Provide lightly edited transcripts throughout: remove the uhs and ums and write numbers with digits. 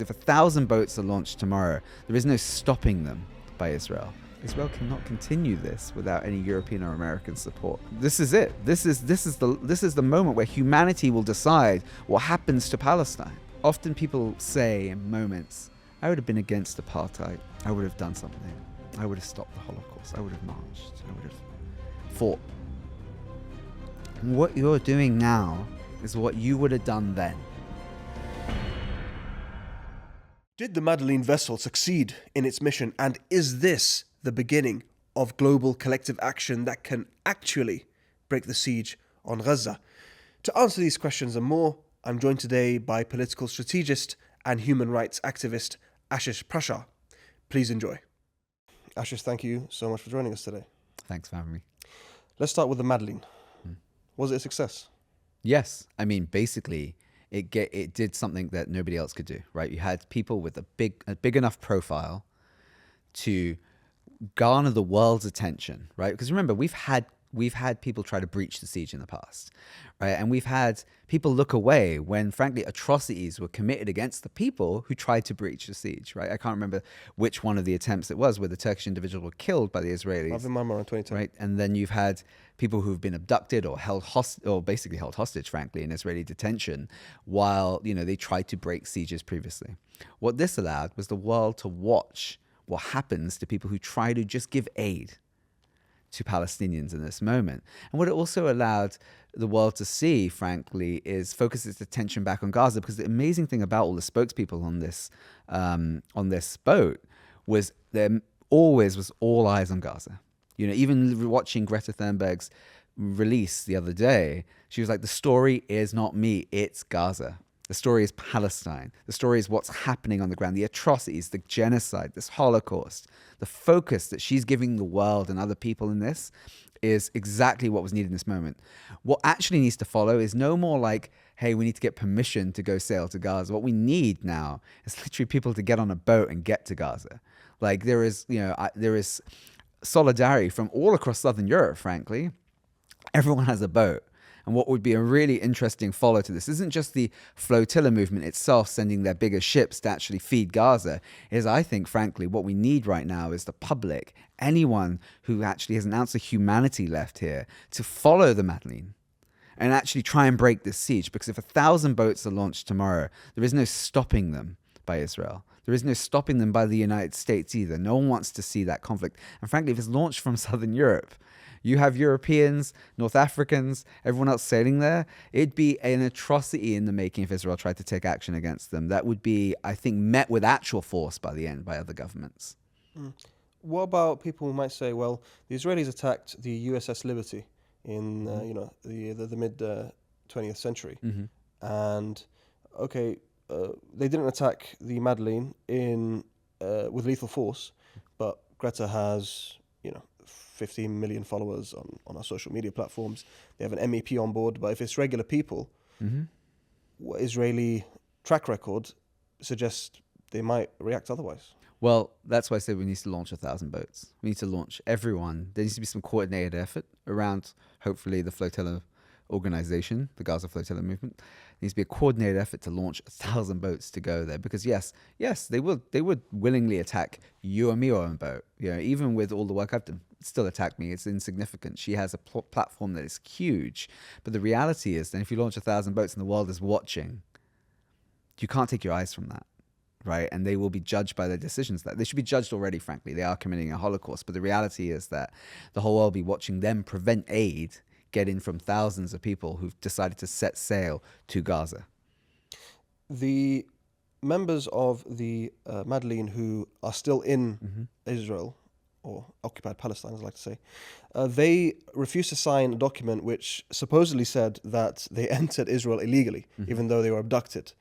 If 1,000 boats are launched tomorrow, there is no stopping them by Israel. Israel cannot continue this without any European or American support. This is it. This is the moment where humanity will decide what happens to Palestine. Often people say in moments, I would have been against apartheid. I would have done something. I would have stopped the Holocaust. I would have marched. I would have fought. And what you're doing now is what you would have done then. Did the Madleen vessel succeed in its mission, and is this the beginning of global collective action that can actually break the siege on Gaza? To answer these questions and more, I'm joined today by political strategist and human rights activist Ashish Prashar. Please enjoy. Ashish, thank you so much for joining us today. Thanks for having me. Let's start with the Madleen. Was it a success? Yes. I mean, basically, it did something that nobody else could do, right? You had people with a big enough profile to garner the world's attention, right? Because remember, we've had people try to breach the siege in the past, right? And we've had people look away when, frankly, atrocities were committed against the people who tried to breach the siege, right? I can't remember which one of the attempts it was where the Turkish individuals were killed by the Israelis. I've been in 2010. Right? And then you've had people who've been abducted or basically held hostage, frankly, in Israeli detention while, they tried to break sieges previously. What this allowed was the world to watch what happens to people who try to just give aid to Palestinians in this moment. And what it also allowed the world to see, frankly, is focus its attention back on Gaza, because the amazing thing about all the spokespeople on this boat was there always was all eyes on Gaza. Even watching Greta Thunberg's release the other day, she was like, the story is not me, it's Gaza. The story is Palestine. The story is what's happening on the ground, the atrocities, the genocide, this Holocaust. The focus that she's giving the world and other people in this is exactly what was needed in this moment. What actually needs to follow is no more like, hey, we need to get permission to go sail to Gaza. What we need now is literally people to get on a boat and get to Gaza. Like there is solidarity from all across Southern Europe, frankly. Everyone has a boat. And what would be a really interesting follow to this isn't just the flotilla movement itself sending their bigger ships to actually feed Gaza. I think, frankly, what we need right now is the public, anyone who actually has an ounce of humanity left here, to follow the Madleen and actually try and break this siege. Because if 1,000 boats are launched tomorrow, there is no stopping them by Israel. There is no stopping them by the United States either. No one wants to see that conflict. And frankly, if it's launched from Southern Europe, you have Europeans, North Africans, everyone else sailing there. It'd be an atrocity in the making if Israel tried to take action against them. That would be, I think, met with actual force by the end by other governments. What about people who might say, well, the Israelis attacked the USS Liberty in the mid 20th century, and they didn't attack the Madleen with lethal force, but Greta has 15 million followers on our social media platforms. They have an MEP on board, but if it's regular people, what Israeli track record suggests they might react otherwise. Well, that's why I said we need to launch 1,000 boats. We need to launch everyone. There needs to be some coordinated effort around, hopefully, the flotilla organization, the Gaza flotilla movement. There needs to be a coordinated effort to launch 1,000 boats to go there, because yes, they would willingly attack you or me on a boat. Even with all the work I've done, still attack me. It's insignificant. She has a platform that is huge, but the reality is that if you launch 1,000 boats and the world is watching, you can't take your eyes from that. Right, and they will be judged by their decisions. That they should be judged already. Frankly, they are committing a Holocaust. But the reality is that the whole world will be watching them prevent aid get in from thousands of people who've decided to set sail to Gaza. The members of the Madleen who are still in Israel, or occupied Palestine, as I like to say, they refused to sign a document which supposedly said that they entered Israel illegally, even though they were abducted.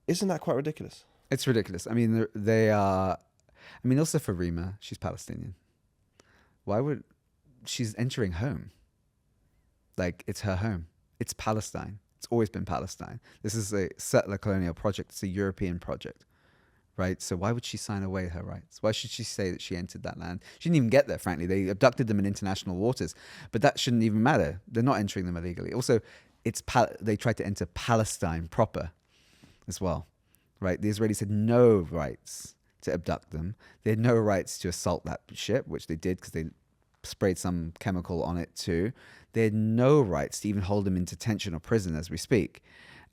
Isn't that quite ridiculous? It's ridiculous. I mean, they are. I mean, also for Rima, she's Palestinian. She's entering home? Like, it's her home. It's Palestine. It's always been Palestine. This is a settler colonial project. It's a European project, right? So why would she sign away her rights? Why should she say that she entered that land? She didn't even get there, frankly. They abducted them in international waters, but that shouldn't even matter. They're not entering them illegally. Also, they tried to enter Palestine proper as well. right? The Israelis had no rights to abduct them. They had no rights to assault that ship, which they did because they sprayed some chemical on it too. They had no rights to even hold them in detention or prison as we speak.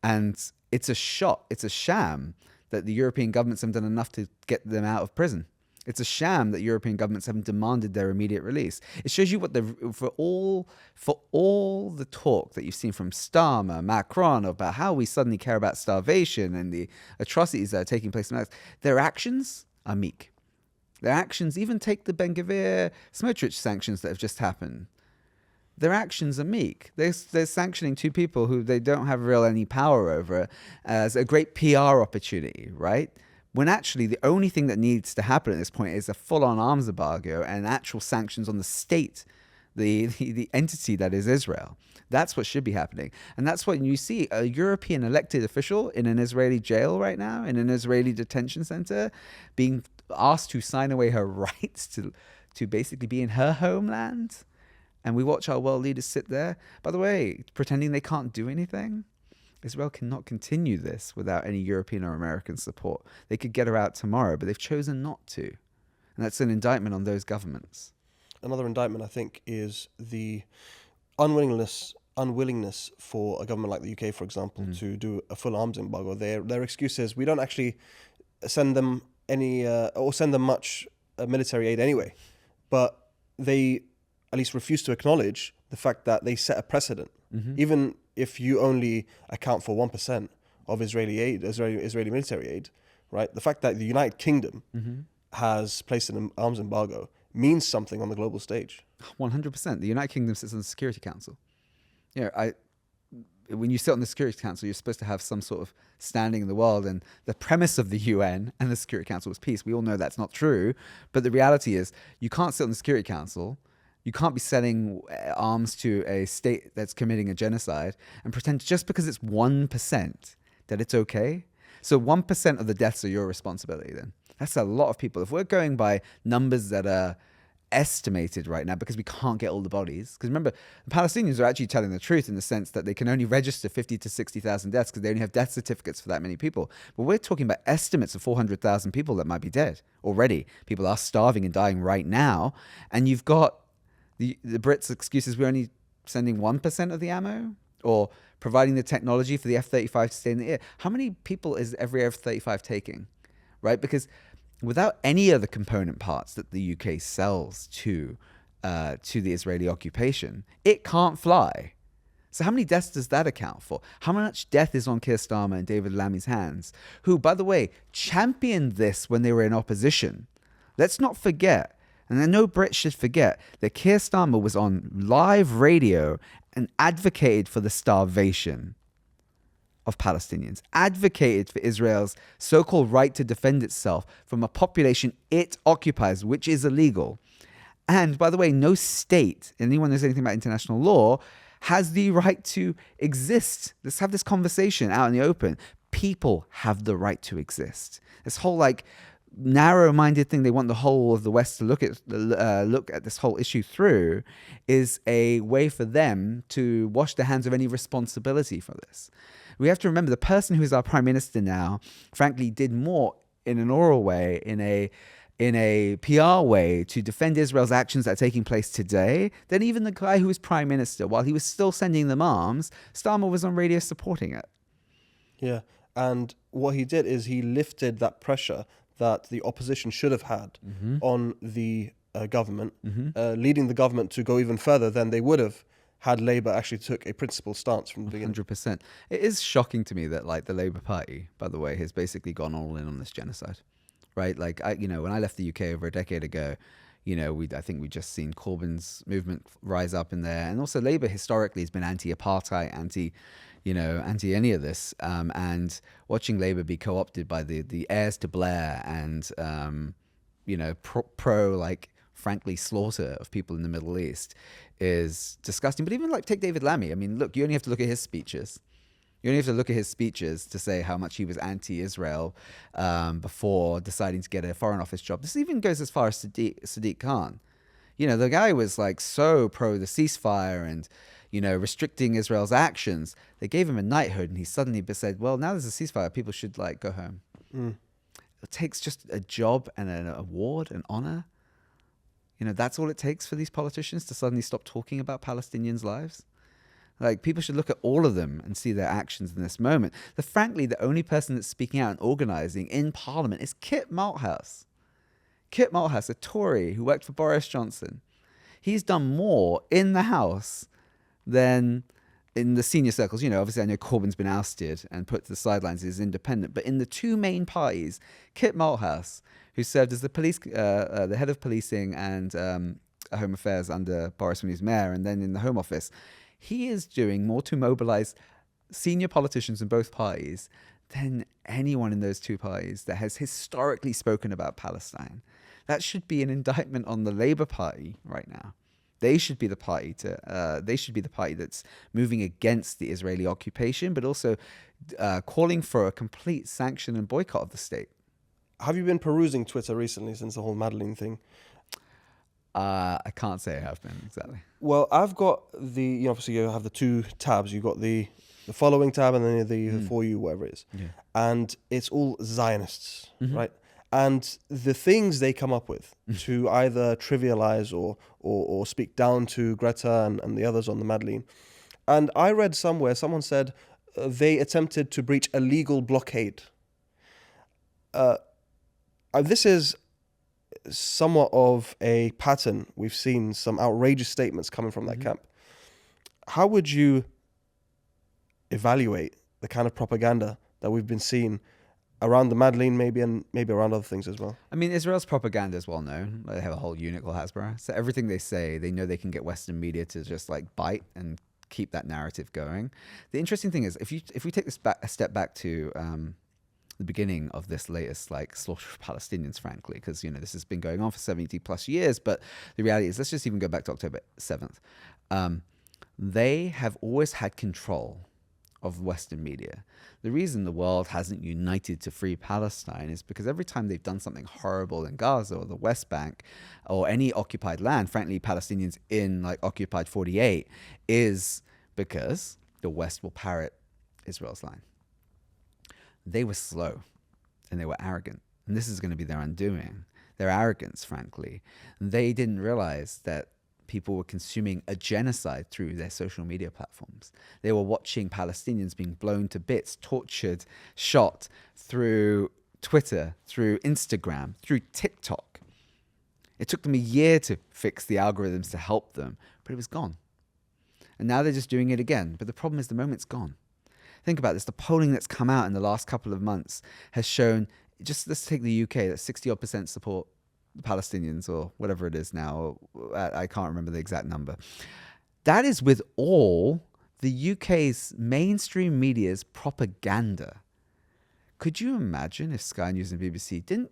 And it's a sham that the European governments haven't done enough to get them out of prison. It's a sham that European governments haven't demanded their immediate release. It shows you what for all the talk that you've seen from Starmer, Macron about how we suddenly care about starvation and the atrocities that are taking place in America, their actions are meek. Their actions, even take the Ben-Gvir Smotrich sanctions that have just happened. Their actions are meek. They're sanctioning two people who they don't have any power over as a great PR opportunity, right? When actually the only thing that needs to happen at this point is a full-on arms embargo and actual sanctions on the state, the entity that is Israel. That's what should be happening. And that's what you see a European elected official in an Israeli jail right now, in an Israeli detention center, being asked to sign away her rights to basically be in her homeland. And we watch our world leaders sit there, by the way, pretending they can't do anything. Israel cannot continue this without any European or American support. They could get her out tomorrow, but they've chosen not to. And that's an indictment on those governments. Another indictment, I think, is the unwillingness for a government like the UK, for example, to do a full arms embargo. Their excuse is we don't actually send them any or send them much military aid anyway, but they at least refuse to acknowledge the fact that they set a precedent. Even if you only account for 1% of Israeli military aid, right? The fact that the United Kingdom has placed an arms embargo means something on the global stage. 100%. The United Kingdom sits on the Security Council. When you sit on the Security Council, you're supposed to have some sort of standing in the world. And the premise of the UN and the Security Council was peace. We all know that's not true. But the reality is you can't sit on the Security Council. You can't be selling arms to a state that's committing a genocide and pretend just because it's 1% that it's okay. So 1% of the deaths are your responsibility then. That's a lot of people. If we're going by numbers that are estimated right now because we can't get all the bodies, because remember, the Palestinians are actually telling the truth in the sense that they can only register 50 to 60,000 deaths because they only have death certificates for that many people. But we're talking about estimates of 400,000 people that might be dead already. People are starving and dying right now. And you've got the Brits' excuses, we're only sending 1% of the ammo or providing the technology for the F-35 to stay in the air. How many people is every F-35 taking, right? Because without any of the component parts that the UK sells to the Israeli occupation, it can't fly. So how many deaths does that account for? How much death is on Keir Starmer and David Lammy's hands, who, by the way, championed this when they were in opposition? Let's not forget, and no Brit should forget, that Keir Starmer was on live radio and advocated for the starvation of Palestinians, advocated for Israel's so-called right to defend itself from a population it occupies, which is illegal. And by the way, no state, anyone who knows anything about international law, has the right to exist. Let's have this conversation out in the open. People have the right to exist. This whole narrow-minded thing they want the whole of the West to look at this whole issue through is a way for them to wash their hands of any responsibility for this. We have to remember the person who is our prime minister now, frankly, did more in an oral way, in a PR way to defend Israel's actions that are taking place today than even the guy who was prime minister. While he was still sending them arms, Starmer was on radio supporting it. Yeah, and what he did is he lifted that pressure that the opposition should have had on the government, leading the government to go even further than they would have had Labour actually took a principled stance from the beginning. 100%. It is shocking to me that the Labour Party, by the way, has basically gone all in on this genocide, right? When I left the UK over a decade ago, I think we'd just seen Corbyn's movement rise up in there, and also Labour historically has been anti-apartheid, anti any of this, and watching Labour be co-opted by the heirs to Blair and frankly slaughter of people in the Middle East is disgusting. But even take David Lammy. I mean, look, you only have to look at his speeches. You only have to look at his speeches to say how much he was anti-Israel before deciding to get a Foreign Office job. This even goes as far as Sadiq Khan. The guy was so pro the ceasefire and restricting Israel's actions. They gave him a knighthood, and he suddenly said, well, now there's a ceasefire, people should go home. It takes just a job and an award, an honor. That's all it takes for these politicians to suddenly stop talking about Palestinians' lives. Like, people should look at all of them and see their actions in this moment. Frankly, the only person that's speaking out and organizing in Parliament is Kit Malthouse. Kit Malthouse, a Tory who worked for Boris Johnson. He's done more in the House than in the senior circles. Obviously I know Corbyn's been ousted and put to the sidelines as independent, but in the two main parties, Kit Malthouse, who served as the head of policing and home affairs under Boris when he was mayor, and then in the Home Office, he is doing more to mobilize senior politicians in both parties than anyone in those two parties that has historically spoken about Palestine. That should be an indictment on the Labour Party right now. They should be the party that's moving against the Israeli occupation, but also calling for a complete sanction and boycott of the state. Have you been perusing Twitter recently since the whole Madleen thing? I can't say I have been, exactly. Well, I've got obviously you have the two tabs. You've got the following tab and then the For You, whatever it is. Yeah. And it's all Zionists, right? And the things they come up with to either trivialize or speak down to Greta and the others on the Madleen. And I read somewhere, someone said they attempted to breach a legal blockade. This is somewhat of a pattern. We've seen some outrageous statements coming from that camp. How would you evaluate the kind of propaganda that we've been seeing around the Madleen, maybe, and maybe around other things as well? I mean, Israel's propaganda is well known. They have a whole unit called Hasbara. So everything they say, they know they can get Western media to just like bite and keep that narrative going. The interesting thing is, if we take this a step back to the beginning of this latest slaughter of Palestinians, frankly, because this has been going on for 70 plus years, but the reality is, let's just even go back to October 7th. They have always had control of Western media. The reason the world hasn't united to free Palestine is because every time they've done something horrible in Gaza or the West Bank or any occupied land, frankly, Palestinians in occupied 48, is because the West will parrot Israel's line. They were slow and they were arrogant. And this is going to be their undoing. Their arrogance, frankly. They didn't realize that people were consuming a genocide through their social media platforms. They were watching Palestinians being blown to bits, tortured, shot through Twitter, through Instagram, through TikTok. It took them a year to fix the algorithms to help them, but it was gone. And now they're just doing it again. But the problem is the moment's gone. Think about this. The polling that's come out in the last couple of months has shown, let's take the UK, that 60% support the Palestinians, or whatever it is now. I can't remember the exact number. That is with all the UK's mainstream media's propaganda. Could you imagine if Sky News and BBC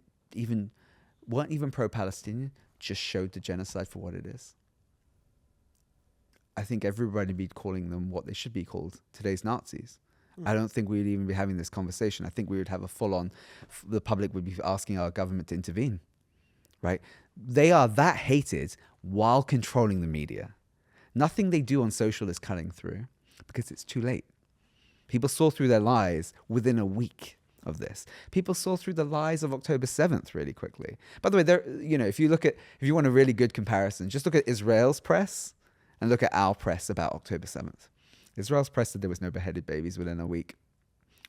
weren't even pro-Palestinian, just showed the genocide for what it is? I think everybody would be calling them what they should be called, today's Nazis. I don't think we'd even be having this conversation. I think we would have a full-on, the public would be asking our government to intervene, right? They are that hated while controlling the media. Nothing they do on social is cutting through because it's too late. People saw through their lies within a week of this. People saw through the lies of October 7th really quickly. By the way, if you want a really good comparison, just look at Israel's press and look at our press about October 7th. Israel's press said there was no beheaded babies within a week.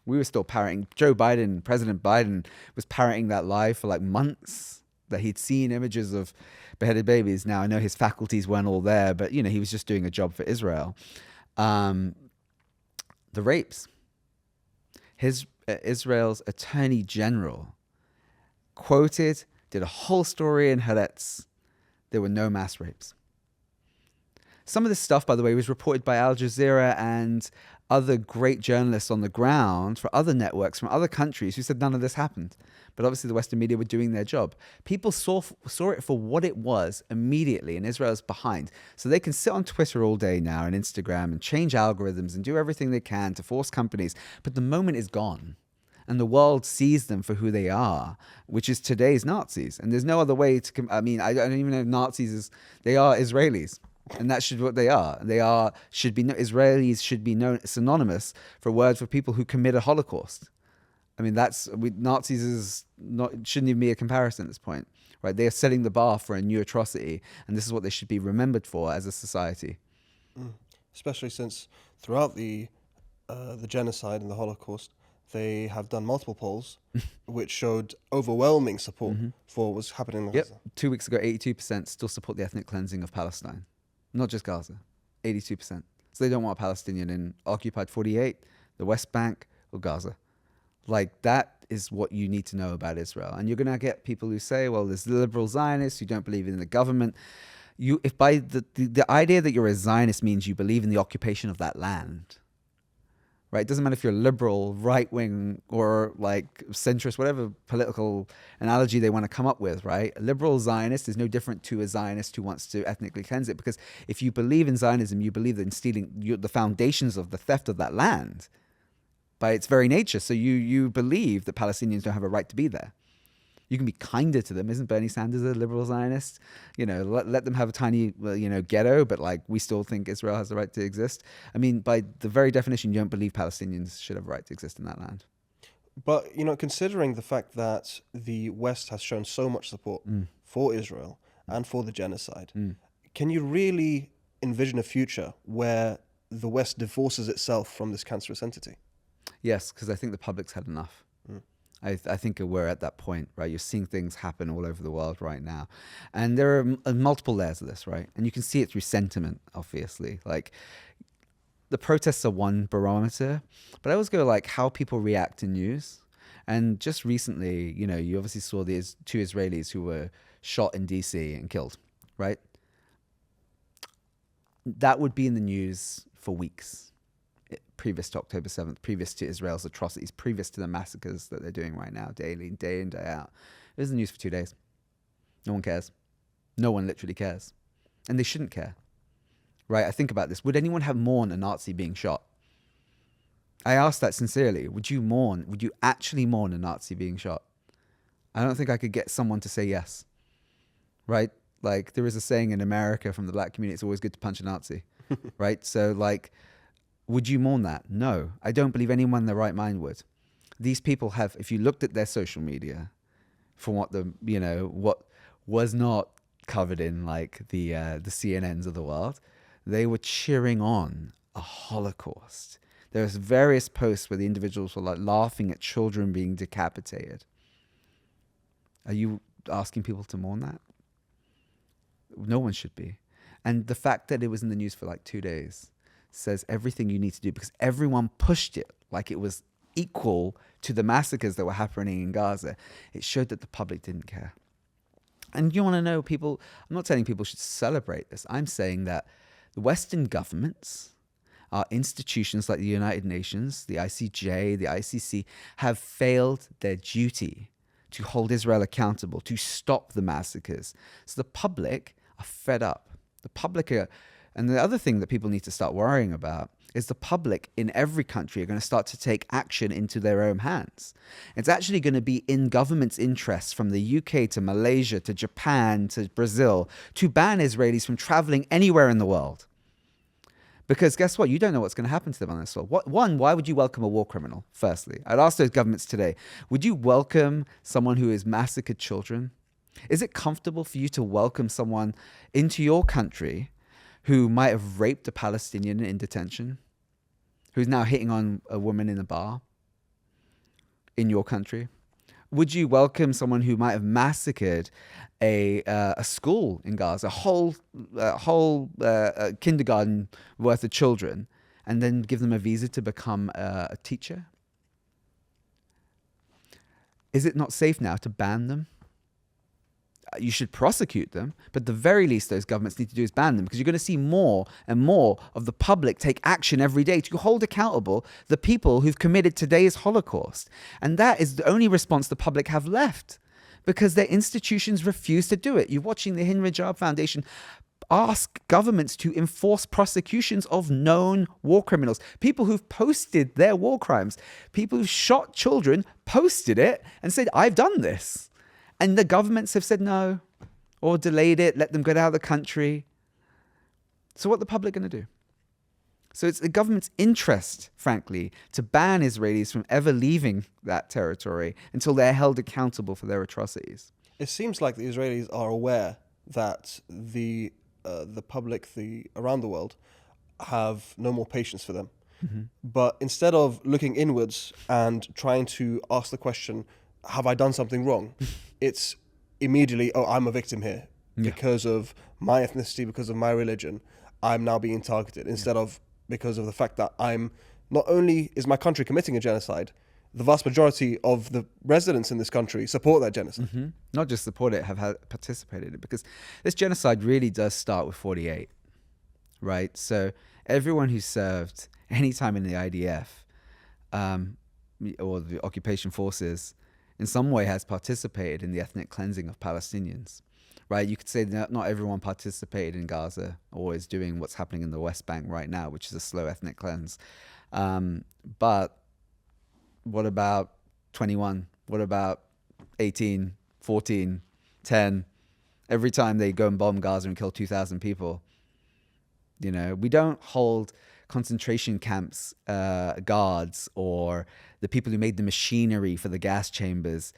We were still parroting. President Biden was parroting that lie for months, that he'd seen images of beheaded babies. Now, I know his faculties weren't all there, but, he was just doing a job for Israel. The rapes. Israel's attorney general did a whole story in Haaretz. There were no mass rapes. Some of this stuff, by the way, was reported by Al Jazeera and other great journalists on the ground for other networks from other countries who said none of this happened. But obviously the Western media were doing their job. People saw it for what it was immediately, and Israel's behind. So they can sit on Twitter all day now and Instagram and change algorithms and do everything they can to force companies. But the moment is gone. And the world sees them for who they are, which is today's Nazis. And there's no other way to... I don't even know if Nazis they are Israelis. And that should what they are. Israelis should be known synonymous for words for people who commit a Holocaust. I mean, Nazis is not shouldn't even be a comparison at this point, right? They are setting the bar for a new atrocity, and this is what they should be remembered for as a society. Especially since throughout the genocide and the Holocaust, they have done multiple polls which showed overwhelming support for what was happening in Yep. Gaza. 2 weeks ago, 82% still support the ethnic cleansing of Palestine, not just Gaza. 82%. So they don't want a Palestinian in occupied 48, the West Bank, or Gaza. Like, that is what you need to know about Israel. And you're going to get people who say, well, there's liberal Zionists who don't believe in the government. If by the idea that you're a Zionist means you believe in the occupation of that land, right? It doesn't matter if you're liberal, right wing, or like centrist, whatever political analogy they want to come up with, right? A liberal Zionist is no different to a Zionist who wants to ethnically cleanse it, because if you believe in Zionism, you believe in stealing the foundations of the theft of that land by its very nature. So you believe that Palestinians don't have a right to be there. You can be kinder to them. Isn't Bernie Sanders a liberal Zionist? Let them have a tiny, ghetto, but like we still think Israel has the right to exist. I mean, by the very definition, you don't believe Palestinians should have a right to exist in that land. But, considering the fact that the West has shown so much support for Israel and for the genocide, can you really envision a future where the West divorces itself from this cancerous entity? Yes, because I think the public's had enough. I think we're at that point, right? You're seeing things happen all over the world right now. And there are multiple layers of this, right? And you can see it through sentiment, obviously. Like, the protests are one barometer, but I always go like how people react to news. And just recently, you obviously saw these 2 Israelis who were shot in DC and killed, right? That would be in the news for weeks. Previous to October 7th, previous to Israel's atrocities, previous to the massacres that they're doing right now, daily, day in, day out. It was in the news for 2 days. No one cares. No one literally cares. And they shouldn't care. Right? I think about this. Would anyone have mourned a Nazi being shot? I ask that sincerely. Would you actually mourn a Nazi being shot? I don't think I could get someone to say yes. Right? Like, there is a saying in America from the black community, it's always good to punch a Nazi. Right? So, like, would you mourn that? No, I don't believe anyone in their right mind would. These people have, if you looked at their social media, from what what was not covered in like the CNNs of the world, they were cheering on a Holocaust. There's various posts where the individuals were like laughing at children being decapitated. Are you asking people to mourn that? No one should be. And the fact that it was in the news for like 2 days says everything you need to do, because everyone pushed it like it was equal to the massacres that were happening in Gaza. It showed that the public didn't care. And you want to know, people, I'm not saying people should celebrate this. I'm saying that the Western governments, our institutions like the United Nations, the ICJ, the ICC, have failed their duty to hold Israel accountable, to stop the massacres. So the public are fed up. The public are. And the other thing that people need to start worrying about is the public in every country are going to start to take action into their own hands. It's actually going to be in government's interests, from the UK to Malaysia to Japan to Brazil, to ban Israelis from traveling anywhere in the world. Because guess what? You don't know what's going to happen to them on this soil. One, why would you welcome a war criminal, firstly? I'd ask those governments today, would you welcome someone who has massacred children? Is it comfortable for you to welcome someone into your country who might have raped a Palestinian in detention, who's now hitting on a woman in a bar in your country? Would you welcome someone who might have massacred a school in Gaza, a whole kindergarten worth of children, and then give them a visa to become a teacher? Is it not safe now to ban them? You should prosecute them, but the very least those governments need to do is ban them, because you're going to see more and more of the public take action every day to hold accountable the people who've committed today's Holocaust. And that is the only response the public have left, because their institutions refuse to do it. You're watching the Hindu Rajab Foundation ask governments to enforce prosecutions of known war criminals, people who've posted their war crimes, people who've shot children, posted it and said, I've done this. And the governments have said no, or delayed it, let them get out of the country. So what are the public going to do? So it's the government's interest, frankly, to ban Israelis from ever leaving that territory until they're held accountable for their atrocities. It seems like the Israelis are aware that the public around the world have no more patience for them. Mm-hmm. But instead of looking inwards and trying to ask the question, have I done something wrong? It's immediately, oh, I'm a victim here. Yeah. Because of my ethnicity, because of my religion, I'm now being targeted. Instead of because of the fact that I'm, not only is my country committing a genocide, the vast majority of the residents in this country support that genocide. Mm-hmm. Not just support it, have participated in it. Because this genocide really does start with 48, right? So everyone who served any time in the IDF or the occupation forces in some way has participated in the ethnic cleansing of Palestinians, right? You could say that not everyone participated in Gaza or is doing what's happening in the West Bank right now, which is a slow ethnic cleanse. But what about 21? What about 18, 14, 10? Every time they go and bomb Gaza and kill 2,000 people, you know, we don't hold concentration camps guards or the people who made the machinery for the gas chambers.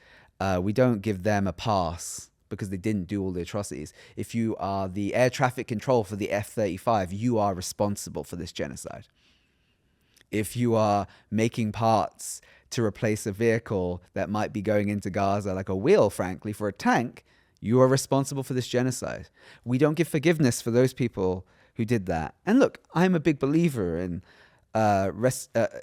We don't give them a pass because they didn't do all the atrocities. If you are the air traffic control for the F-35, you are responsible for this genocide. If you are making parts to replace a vehicle that might be going into Gaza, like a wheel, frankly, for a tank, you are responsible for this genocide. We don't give forgiveness for those people who did that. And look, I'm a big believer in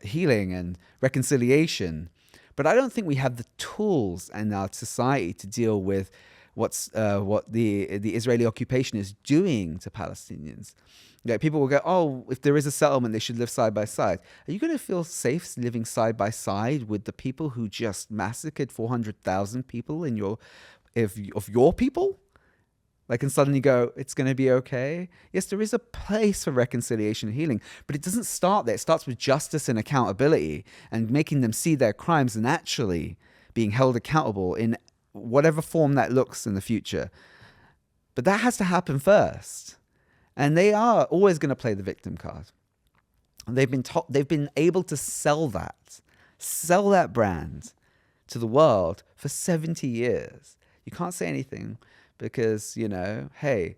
healing and reconciliation, but I don't think we have the tools in our society to deal with what the Israeli occupation is doing to Palestinians. Yeah, people will go, oh, if there is a settlement, they should live side by side. Are you going to feel safe living side by side with the people who just massacred 400,000 people of your people? Like, and suddenly go, it's going to be okay? Yes, there is a place for reconciliation and healing, but it doesn't start there. It starts with justice and accountability and making them see their crimes and actually being held accountable in whatever form that looks in the future. But that has to happen first. And they are always going to play the victim card. They've been able to sell that brand to the world for 70 years. You can't say anything because, you know, hey,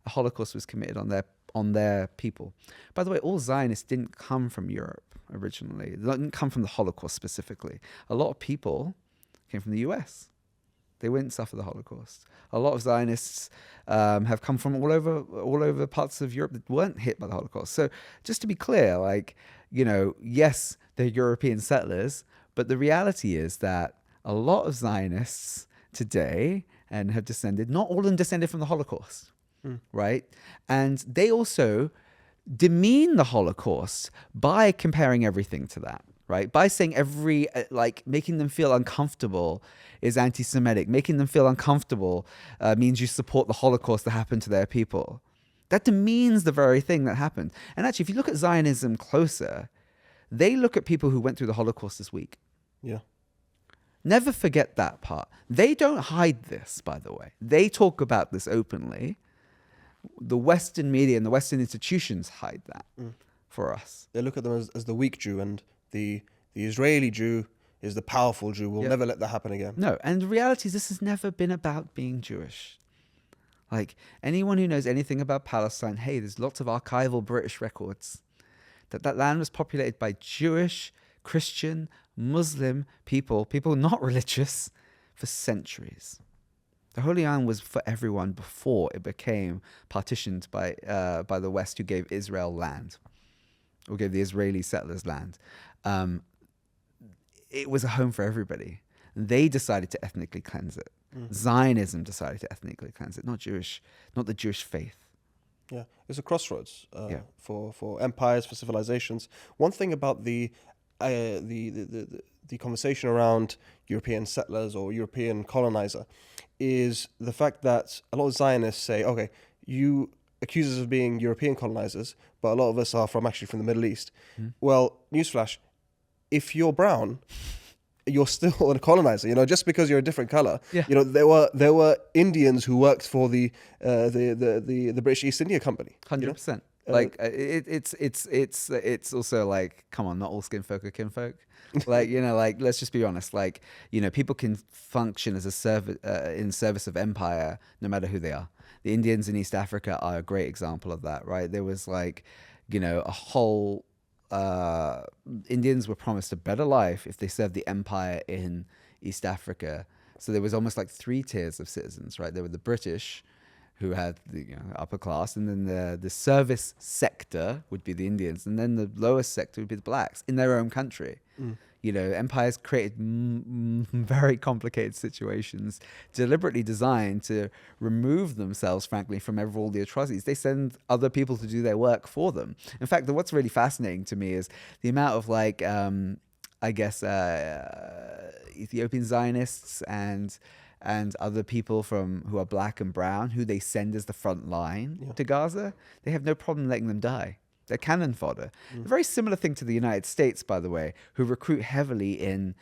a Holocaust was committed on their people. By the way, all Zionists didn't come from Europe originally. They didn't come from the Holocaust specifically. A lot of people came from the US. They wouldn't suffer the Holocaust. A lot of Zionists have come from all over parts of Europe that weren't hit by the Holocaust. So just to be clear, like, you know, yes, they're European settlers, but the reality is that a lot of Zionists today and have descended, not all of them descended from the Holocaust, right? And they also demean the Holocaust by comparing everything to that. Right? By saying making them feel uncomfortable is anti-Semitic. Making them feel uncomfortable means you support the Holocaust that happened to their people. That demeans the very thing that happened. And actually, if you look at Zionism closer, they look at people who went through the Holocaust as weak. Yeah. Never forget that part. They don't hide this, by the way. They talk about this openly. The Western media and the Western institutions hide that for us. They look at them as the weak Jew, and the Israeli Jew is the powerful Jew. We'll never let that happen again. No, and the reality is this has never been about being Jewish. Like, anyone who knows anything about Palestine, hey, there's lots of archival British records that land was populated by Jewish, Christian, Muslim people not religious, for centuries. The Holy Land was for everyone before it became partitioned by the West, who gave Israel land, or gave the Israeli settlers land. It was a home for everybody. They decided to ethnically cleanse it. Zionism decided to ethnically cleanse it, not the Jewish faith. Yeah, it's a crossroads for empires, for civilizations. One thing about the conversation around European settlers or European colonizer is the fact that a lot of Zionists say, okay, you accuse us of being European colonizers, but a lot of us are from the Middle East. Well, newsflash, if you're brown, you're still a colonizer. You know, just because you're a different color. Yeah. You know, there were Indians who worked for the British East India Company. 100%. Like it's also like, come on, not all skin folk are kinfolk. Like, like, let's just be honest. Like, people can function as a in service of empire, no matter who they are. The Indians in East Africa are a great example of that, right? There was like, a whole Indians were promised a better life if they served the empire in East Africa. So there was almost like three tiers of citizens, right? There were the British, who had the upper class, and then the service sector would be the Indians, and then the lowest sector would be the blacks in their own country. Empires created very complicated situations, deliberately designed to remove themselves, frankly, from all the atrocities. They send other people to do their work for them. In fact, what's really fascinating to me is the amount of like, I guess, Ethiopian Zionists and other people who are black and brown, who they send as the front line to Gaza. They have no problem letting them die. They're cannon fodder. A very similar thing to the United States, by the way, who recruit heavily in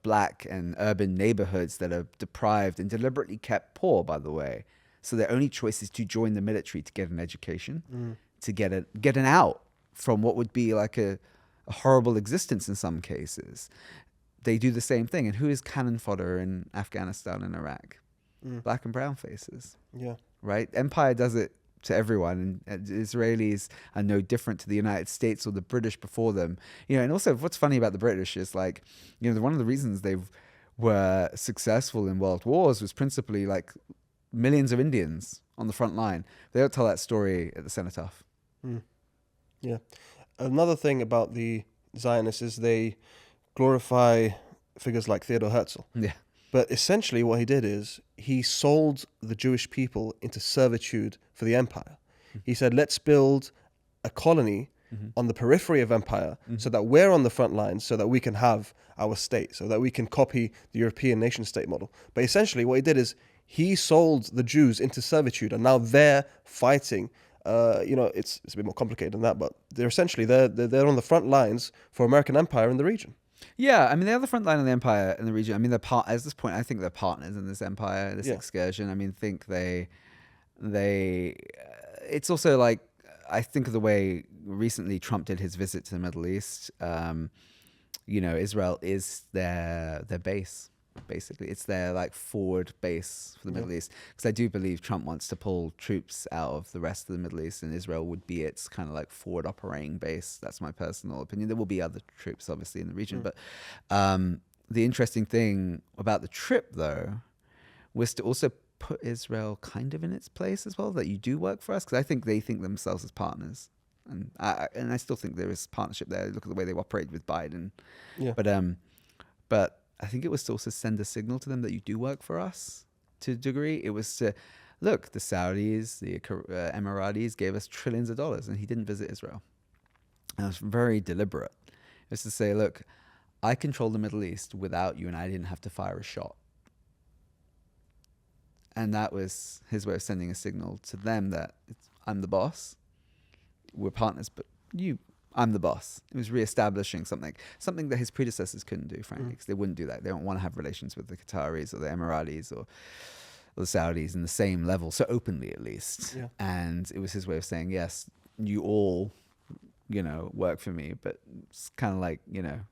black and urban neighborhoods that are deprived and deliberately kept poor, by the way. So their only choice is to join the military to get an education, to get an out from what would be like a horrible existence in some cases. They do the same thing. And who is cannon fodder in Afghanistan and Iraq? Black and brown faces. Yeah. Right? Empire does it to everyone, and Israelis are no different to the United States or the British before them. And also what's funny about the British is like, one of the reasons they were successful in world wars was principally like millions of Indians on the front line. They don't tell that story at the cenotaph. Yeah. Another thing about the Zionists is they glorify figures like Theodor Herzl. Yeah. But essentially what he did is he sold the Jewish people into servitude for the empire. He said, let's build a colony on the periphery of empire so that we're on the front lines, so that we can have our state, so that we can copy the European nation state model. But essentially what he did is he sold the Jews into servitude, and now they're fighting. It's a bit more complicated than that, but they're essentially they're on the front lines for American empire in the region. Yeah, I mean, they're the front line of the empire in the region. I mean, at this point, I think they're partners in this empire, this excursion. I mean, it's also like, I think of the way recently Trump did his visit to the Middle East. Israel is their base. Basically, it's their like forward base for the Middle East, because I do believe Trump wants to pull troops out of the rest of the Middle East, and Israel would be its kind of like forward operating base. That's my personal opinion. There will be other troops obviously in the region, but the interesting thing about the trip though was to also put Israel kind of in its place as well, that you do work for us, because I think they think themselves as partners, and I still think there is partnership there. Look at the way they operate with Biden, but I think it was to also send a signal to them that you do work for us to a degree. It was to, look, the Saudis, the Emiratis gave us trillions of dollars, and he didn't visit Israel. And it was very deliberate. It was to say, look, I control the Middle East without you, and I didn't have to fire a shot. And that was his way of sending a signal to them that I'm the boss. We're partners, but I'm the boss. It was reestablishing something that his predecessors couldn't do, frankly, because they wouldn't do that. They don't want to have relations with the Qataris or the Emiratis or the Saudis in the same level, so openly at least. Yeah. And it was his way of saying, yes, you all, work for me, but it's kind of like,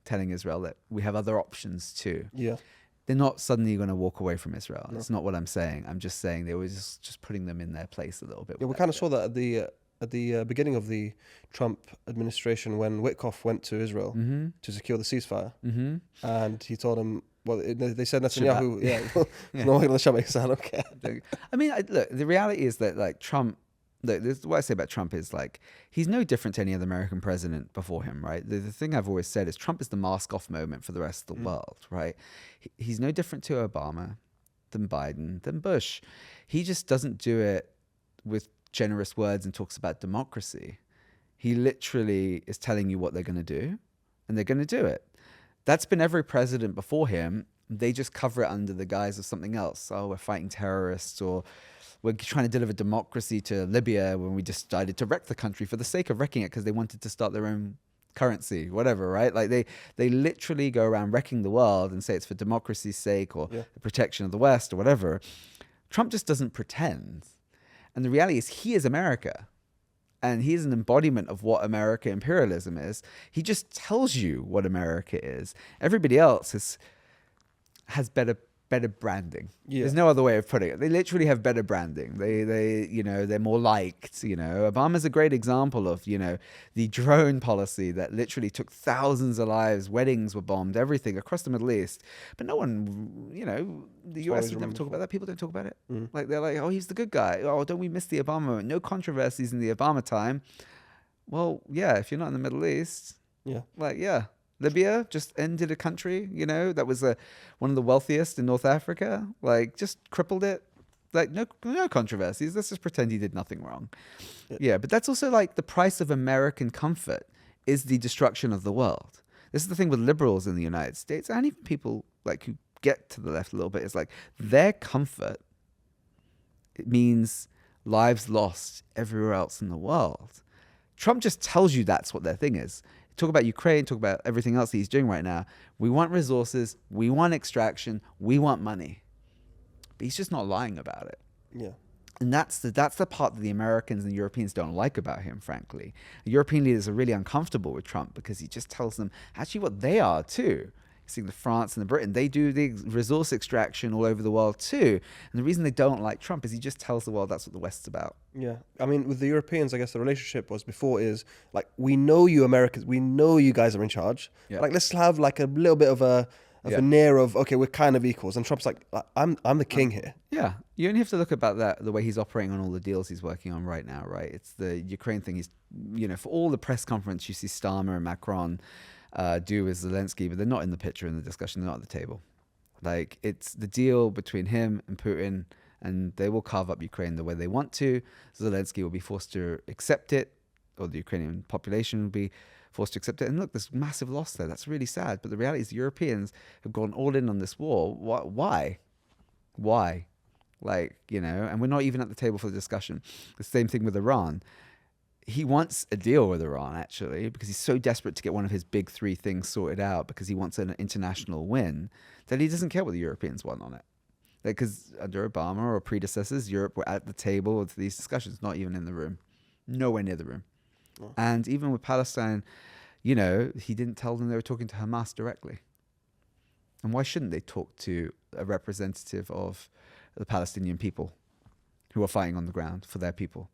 telling Israel that we have other options too. Yeah. They're not suddenly going to walk away from Israel. No. That's not what I'm saying. I'm just saying they were just putting them in their place a little bit. Yeah, we kind of saw that at the beginning of the Trump administration, when Witkoff went to Israel to secure the ceasefire, and he told him, well, they said Netanyahu, no, I don't care. I mean, look, the reality is that like Trump, what I say about Trump is like, he's no different to any other American president before him, right? The thing I've always said is Trump is the mask off moment for the rest of the world, right? He's no different to Obama, than Biden, than Bush. He just doesn't do it with generous words and talks about democracy. He literally is telling you what they're going to do, and they're going to do it. That's been every president before him. They just cover it under the guise of something else. Oh, we're fighting terrorists, or we're trying to deliver democracy to Libya when we decided to wreck the country for the sake of wrecking it because they wanted to start their own currency, whatever, right? Like they literally go around wrecking the world and say it's for democracy's sake or the protection of the West or whatever. Trump just doesn't pretend. And the reality is he is America. And he's an embodiment of what American imperialism is. He just tells you what America is. Everybody else has better branding. Yeah. There's no other way of putting it. They literally have better branding. They they're more liked. Obama's a great example of the drone policy that literally took thousands of lives. Weddings were bombed, everything across the Middle East. But no one, the US would never talk about that. People don't talk about it. Like they're like, oh, he's the good guy. Oh, don't we miss the Obama moment? No controversies in the Obama time. Well, yeah, if you're not in the Middle East, yeah. Libya just ended a country, that was one of the wealthiest in North Africa, like just crippled it. Like no controversies. Let's just pretend he did nothing wrong. Yeah, but that's also like the price of American comfort is the destruction of the world. This is the thing with liberals in the United States and even people like who get to the left a little bit. It's like their comfort, it means lives lost everywhere else in the world. Trump just tells you that's what their thing is. Talk about Ukraine, talk about everything else he's doing right now. We want resources, we want extraction, we want money. But he's just not lying about it. Yeah. And that's the part that the Americans and Europeans don't like about him, frankly. European leaders are really uncomfortable with Trump because he just tells them actually what they are too. See, the France and the Britain, they do the resource extraction all over the world too. And the reason they don't like Trump is he just tells the world that's what the West's about. Yeah. I mean, with the Europeans, I guess the relationship was before is like, we know you Americans, we know you guys are in charge. Yeah. Like, let's have like a little bit of a veneer of, okay, we're kind of equals. And Trump's like, I'm the king here. Yeah. You only have to look about that, the way he's operating on all the deals he's working on right now, right? It's the Ukraine thing. He's, for all the press conference, you see Starmer and Macron do with Zelensky, but they're not in the picture in the discussion. They're not at the table. Like, it's the deal between him and Putin, and they will carve up Ukraine the way they want to. Zelensky will be forced to accept it, or the Ukrainian population will be forced to accept it. And look, there's massive loss there. That's really sad. But the reality is the Europeans have gone all in on this war. Why? Like, and we're not even at the table for the discussion. The same thing with Iran. He wants a deal with Iran, actually, because he's so desperate to get one of his big three things sorted out because he wants an international win that he doesn't care what the Europeans want on it. Because under Obama or predecessors, Europe were at the table with these discussions, not even in the room. Nowhere near the room. Oh. And even with Palestine, he didn't tell them they were talking to Hamas directly. And why shouldn't they talk to a representative of the Palestinian people who are fighting on the ground for their people?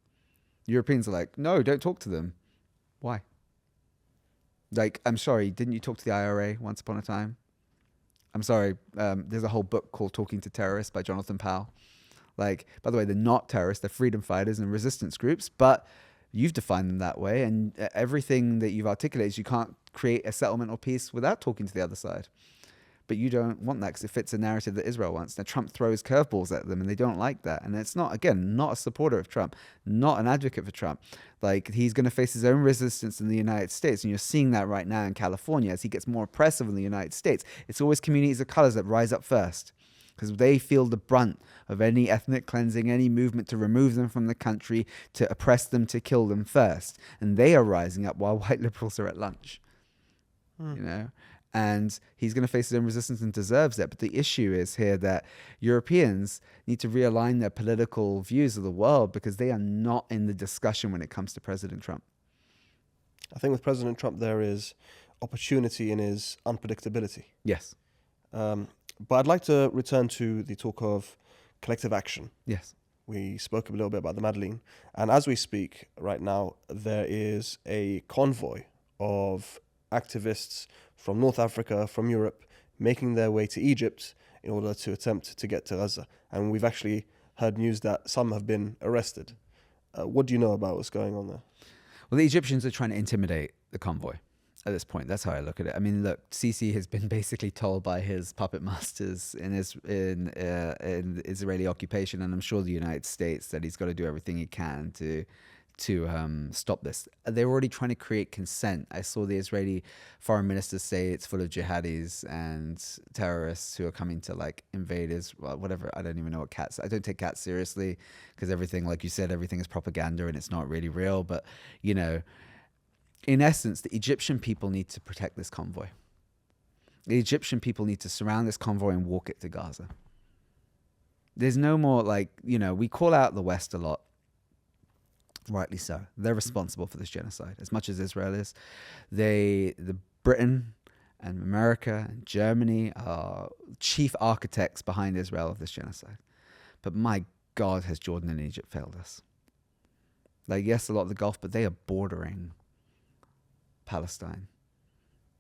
Europeans are like, no, don't talk to them. Why? Like, I'm sorry, didn't you talk to the IRA once upon a time? I'm sorry, there's a whole book called Talking to Terrorists by Jonathan Powell. Like, by the way, they're not terrorists, they're freedom fighters and resistance groups, but you've defined them that way, and everything that you've articulated is you can't create a settlement or peace without talking to the other side. But you don't want that because it fits a narrative that Israel wants. Now, Trump throws curveballs at them and they don't like that. And it's not a supporter of Trump, not an advocate for Trump. Like, he's going to face his own resistance in the United States. And you're seeing that right now in California as he gets more oppressive in the United States. It's always communities of colors that rise up first because they feel the brunt of any ethnic cleansing, any movement to remove them from the country, to oppress them, to kill them first. And they are rising up while white liberals are at lunch, And he's going to face his own resistance and deserves that. But the issue is here that Europeans need to realign their political views of the world because they are not in the discussion when it comes to President Trump. I think with President Trump, there is opportunity in his unpredictability. Yes. But I'd like to return to the talk of collective action. Yes. We spoke a little bit about the Madleen. And as we speak right now, there is a convoy of activists from North Africa, from Europe, making their way to Egypt in order to attempt to get to Gaza. And we've actually heard news that some have been arrested. What do you know about what's going on there? Well, the Egyptians are trying to intimidate the convoy at this point. That's how I look at it. I mean, look, Sisi has been basically told by his puppet masters in Israeli occupation, and I'm sure the United States, that he's got to do everything he can to stop this. They're already trying to create consent. I saw the Israeli foreign minister say it's full of jihadis and terrorists who are coming to like invade Israel, whatever. I don't even know what cats. I don't take cats seriously because everything, like you said, everything is propaganda and it's not really real. But in essence, the Egyptian people need to protect this convoy. The Egyptian people need to surround this convoy and walk it to Gaza. There's no more we call out the West a lot. Rightly so. They're responsible for this genocide as much as Israel is. The Britain and America and Germany are chief architects behind Israel of this genocide. But my God, has Jordan and Egypt failed us? Like, yes, a lot of the Gulf, but they are bordering Palestine.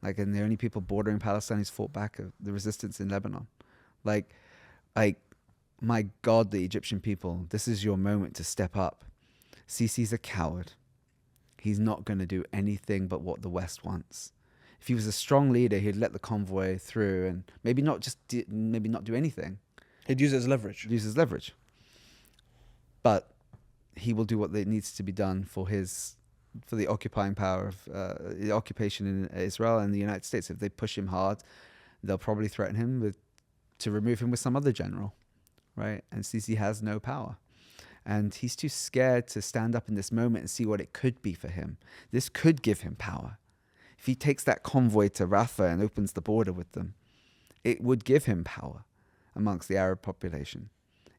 Like, and the only people bordering Palestine who's fought back are the resistance in Lebanon. Like, my God, the Egyptian people, this is your moment to step up. Sisi's a coward. He's not going to do anything but what the West wants. If he was a strong leader, he'd let the convoy through and maybe not do anything. He'd use it as leverage. Use his leverage. But he will do what needs to be done for the occupying power of the occupation in Israel and the United States. If they push him hard, they'll probably threaten him to remove him with some other general, right? And Sisi has no power. And he's too scared to stand up in this moment and see what it could be for him. This could give him power. If he takes that convoy to Rafah and opens the border with them, it would give him power amongst the Arab population.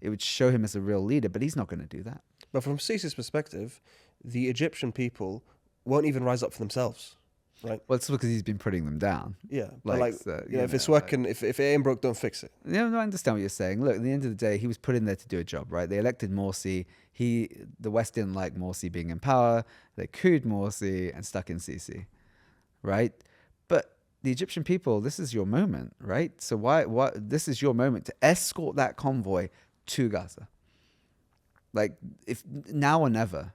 It would show him as a real leader, but he's not going to do that. But from Sisi's perspective, the Egyptian people won't even rise up for themselves, right? Well, it's because he's been putting them down. Yeah, but if it's know, working, if it ain't broke, don't fix it. Yeah, no, I understand what you're saying. Look, at the end of the day, he was put in there to do a job, right? They elected Morsi. The West didn't like Morsi being in power. They couped Morsi and stuck in Sisi, right? But the Egyptian people, this is your moment, right? So this is your moment to escort that convoy to Gaza. Like, if now or never.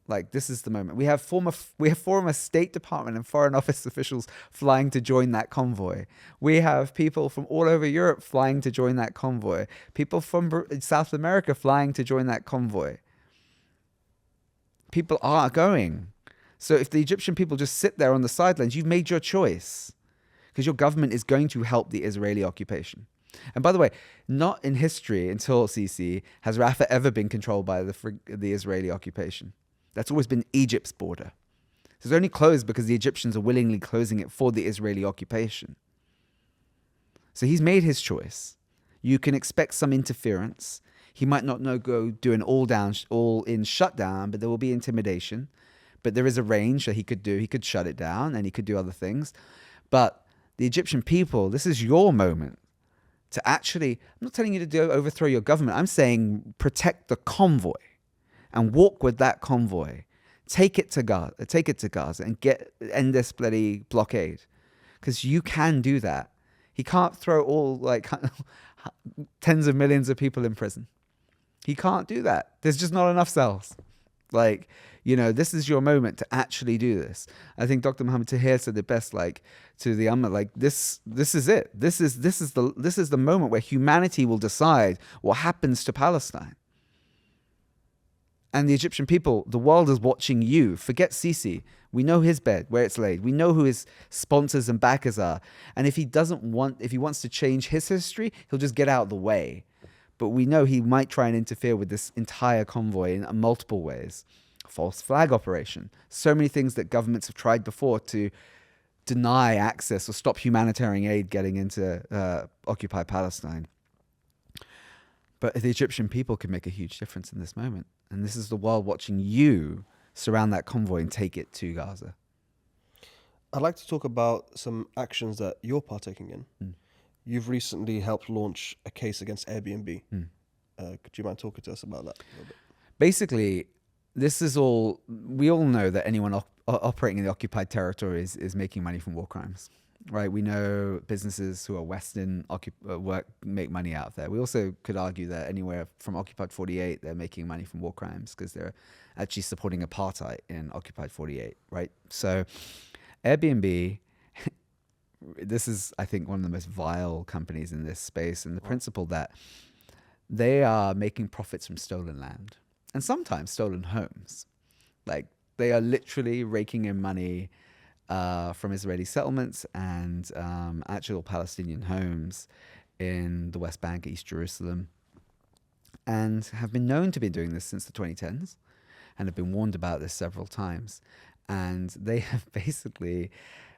Like, this is the moment. We have former State Department and Foreign Office officials flying to join that convoy. We have people from all over Europe flying to join that convoy. People from South America flying to join that convoy. People are going. So if the Egyptian people just sit there on the sidelines, you've made your choice. Because your government is going to help the Israeli occupation. And by the way, not in history until Sisi has Rafah ever been controlled by the Israeli occupation. That's always been Egypt's border. So it's only closed because the Egyptians are willingly closing it for the Israeli occupation. So he's made his choice. You can expect some interference. He might not go do an all-in shutdown, but there will be intimidation. But there is a range that he could do. He could shut it down and he could do other things. But the Egyptian people, this is your moment to actually, I'm not telling you to overthrow your government. I'm saying protect the convoy and walk with that convoy. Take it to Gaza and end this bloody blockade. Because you can do that. He can't throw all tens of millions of people in prison. He can't do that. There's just not enough cells. This is your moment to actually do this. I think Dr. Muhammad Tahir said it best, to the Ummah, this is it. This is the moment where humanity will decide what happens to Palestine. And the Egyptian people, the world is watching you. Forget Sisi. We know his bed, where it's laid. We know who his sponsors and backers are. And if he wants to change his history, he'll just get out of the way. But we know he might try and interfere with this entire convoy in multiple ways. False flag operation. So many things that governments have tried before to deny access or stop humanitarian aid getting into occupied Palestine. But the Egyptian people can make a huge difference in this moment. And this is the world watching you surround that convoy and take it to Gaza. I'd like to talk about some actions that you're partaking in. You've recently helped launch a case against Airbnb. Could you mind talking to us about that a little bit? Basically, we all know that anyone operating in the occupied territories is making money from war crimes, right? We know businesses who are Western make money out of there. We also could argue that anywhere from occupied 48, they're making money from war crimes because they're actually supporting apartheid in occupied 48, right? So Airbnb, this is, I think, one of the most vile companies in this space, and the principle that they are making profits from stolen land and sometimes stolen homes. They are literally raking in money from Israeli settlements and actual Palestinian homes in the West Bank, East Jerusalem, and have been known to be doing this since the 2010s and have been warned about this several times. And they have basically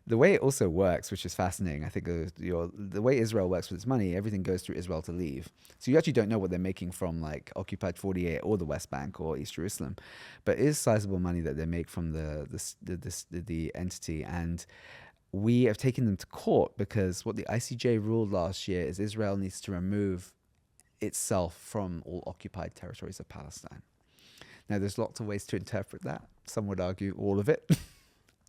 the way it also works, which is fascinating, I think the way Israel works with its money, everything goes through Israel to leave. So you actually don't know what they're making from like occupied 48 or the West Bank or East Jerusalem, but it is sizable money that they make from the entity. And we have taken them to court because what the ICJ ruled last year is Israel needs to remove itself from all occupied territories of Palestine. Now, there's lots of ways to interpret that. Some would argue all of it.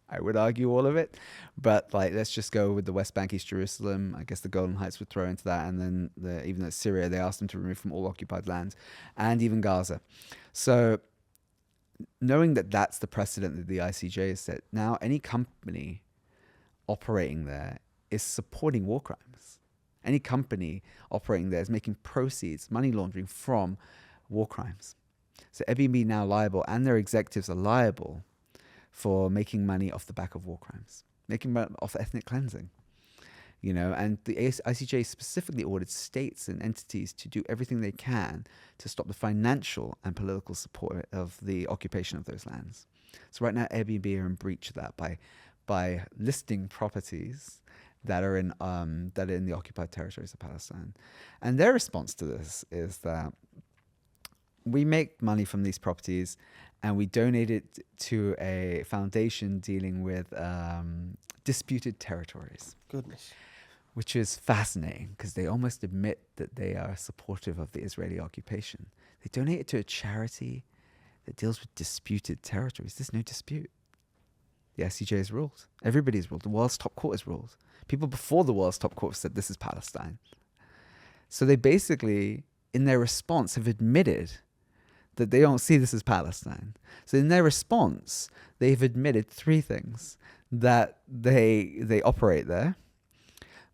I would argue all of it. But like, let's just go with the West Bank, East Jerusalem. I guess the Golan Heights would throw into that. And then even though it's Syria, they asked them to remove from all occupied lands and even Gaza. So knowing that that's the precedent that the ICJ has set, now any company operating there is supporting war crimes. Any company operating there is making proceeds, money laundering from war crimes. So Airbnb now liable, and their executives are liable for making money off the back of war crimes, making money off ethnic cleansing. And the ICJ specifically ordered states and entities to do everything they can to stop the financial and political support of the occupation of those lands. So right now, Airbnb are in breach of that by listing properties that are in the occupied territories of Palestine. And their response to this is that we make money from these properties and we donate it to a foundation dealing with disputed territories. Goodness. Which is fascinating because they almost admit that they are supportive of the Israeli occupation. They donate it to a charity that deals with disputed territories. There's no dispute. The ICJ has ruled. Everybody's ruled. The world's top court has ruled. People before the world's top court said this is Palestine. So they basically, in their response, have admitted that they don't see this as Palestine. So in their response, they've admitted three things: that they operate there,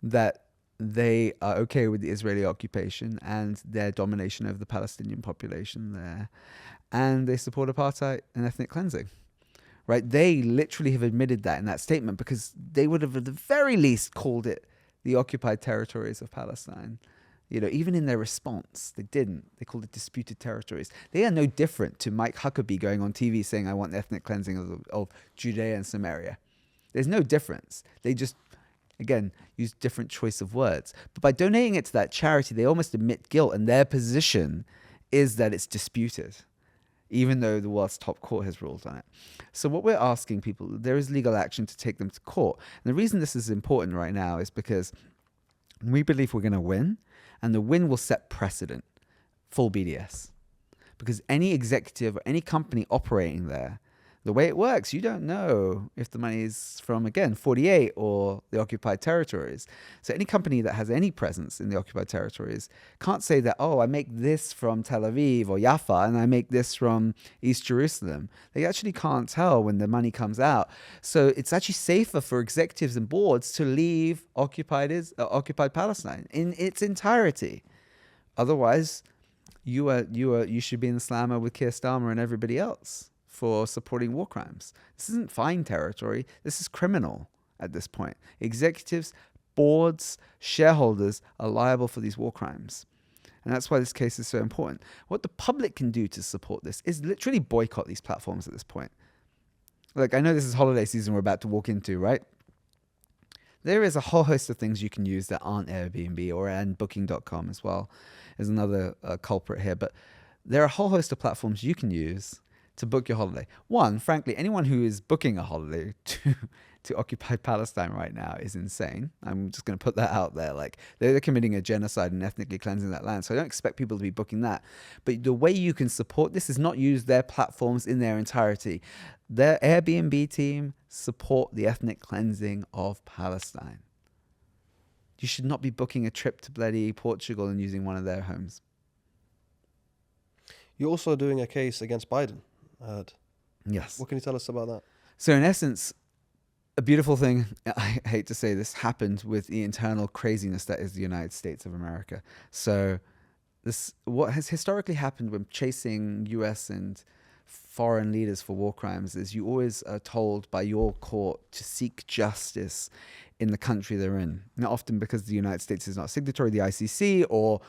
that they are okay with the Israeli occupation and their domination over the Palestinian population there, and they support apartheid and ethnic cleansing. Right? They literally have admitted that in that statement, because they would have at the very least called it the occupied territories of Palestine. Even in their response, they didn't. They called it disputed territories. They are no different to Mike Huckabee going on TV saying, I want ethnic cleansing of Judea and Samaria. There's no difference. They just, again, use different choice of words. But by donating it to that charity, they almost admit guilt, and their position is that it's disputed, even though the world's top court has ruled on it. So what we're asking people, there is legal action to take them to court. And the reason this is important right now is because we believe we're going to win, and the win will set precedent, full BDS. Because any executive or any company operating there, the way it works, you don't know if the money is from, again, 48 or the occupied territories. So any company that has any presence in the occupied territories can't say that, oh, I make this from Tel Aviv or Jaffa and I make this from East Jerusalem. They actually can't tell when the money comes out. So it's actually safer for executives and boards to leave occupied Palestine in its entirety. Otherwise, you should be in the slammer with Keir Starmer and everybody else for supporting war crimes. This isn't fine territory. This is criminal at this point. Executives, boards, shareholders are liable for these war crimes. And that's why this case is so important. What the public can do to support this is literally boycott these platforms at this point. Look, I know this is holiday season we're about to walk into, right? There is a whole host of things you can use that aren't Airbnb and Booking.com as well. There's another culprit here. But there are a whole host of platforms you can use to book your holiday. One, frankly, anyone who is booking a holiday to occupy Palestine right now is insane. I'm just going to put that out there. Like, they're committing a genocide and ethnically cleansing that land. So I don't expect people to be booking that. But the way you can support this is not use their platforms in their entirety. Their Airbnb team support the ethnic cleansing of Palestine. You should not be booking a trip to bloody Portugal and using one of their homes. You're also doing a case against Biden, I heard. Yes. What can you tell us about that? So in essence, a beautiful thing, I hate to say this, happened with the internal craziness that is the United States of America. So what has historically happened when chasing US and foreign leaders for war crimes is you always are told by your court to seek justice in the country they're in. Not often because the United States is not a signatory of the ICC, or